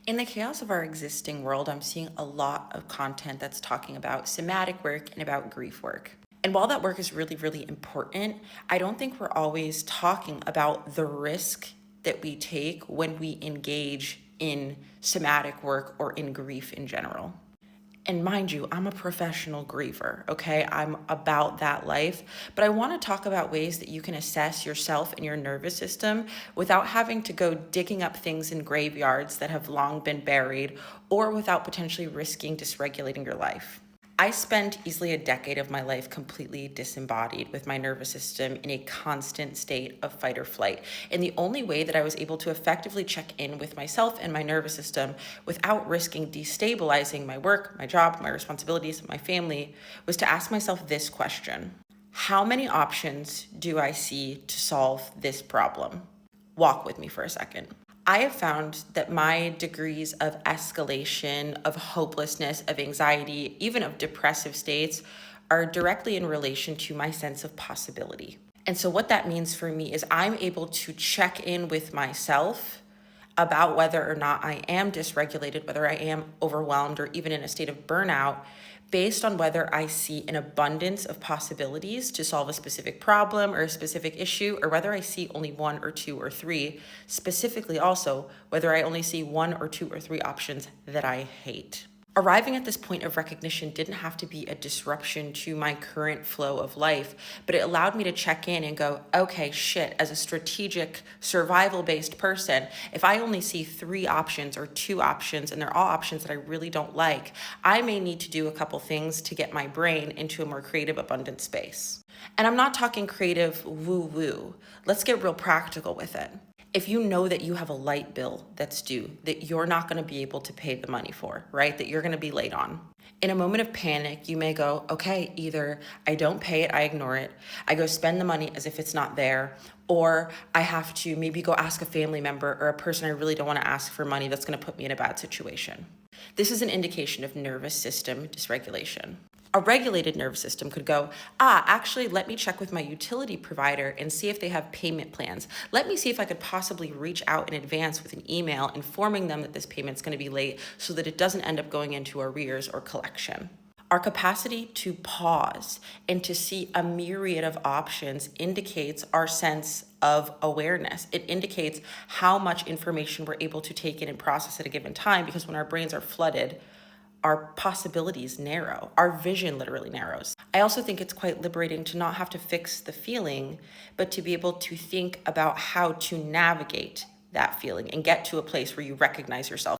In the chaos of our existing world, I'm seeing a lot of content that's talking about somatic work and about grief work. And while that work is really, really important, I don't think we're always talking about the risk that we take when we engage in somatic work or in grief in general. And mind you, I'm a professional griever, okay? I'm about that life. But I want to talk about ways that you can assess yourself and your nervous system without having to go digging up things in graveyards that have long been buried or without potentially risking dysregulating your life. I spent easily a decade of my life completely disembodied with my nervous system in a constant state of fight or flight. And the only way that I was able to effectively check in with myself and my nervous system without risking destabilizing my work, my job, my responsibilities, my family was to ask myself this question: how many options do I see to solve this problem? Walk with me for a second. I have found that my degrees of escalation, of hopelessness, of anxiety, even of depressive states are directly in relation to my sense of possibility. And so, what that means for me is I'm able to check in with myself about whether or not I am dysregulated, whether I am overwhelmed, or even in a state of burnout, based on whether I see an abundance of possibilities to solve a specific problem or a specific issue, or whether I see only one or two or three, specifically also whether I only see one or two or three options that I hate. Arriving at this point of recognition didn't have to be a disruption to my current flow of life, but it allowed me to check in and go, okay, shit, as a strategic, survival-based person, if I only see three options or two options and they're all options that I really don't like, I may need to do a couple things to get my brain into a more creative, abundant space. And I'm not talking creative woo-woo. Let's get real practical with it. If you know that you have a light bill that's due, that you're not going to be able to pay the money for, right? That you're going to be late on. In a moment of panic, you may go, okay, either I don't pay it, I ignore it, I go spend the money as if it's not there, or I have to maybe go ask a family member or a person I really don't want to ask for money that's going to put me in a bad situation. This is an indication of nervous system dysregulation. A regulated nervous system could go, actually, let me check with my utility provider and see if they have payment plans. Let me see if I could possibly reach out in advance with an email informing them that this payment's going to be late so that it doesn't end up going into arrears or collection. Our capacity to pause and to see a myriad of options indicates our sense of awareness. It indicates how much information we're able to take in and process at a given time, because when our brains are flooded, our possibilities narrow, our vision literally narrows. I also think it's quite liberating to not have to fix the feeling, but to be able to think about how to navigate that feeling and get to a place where you recognize yourself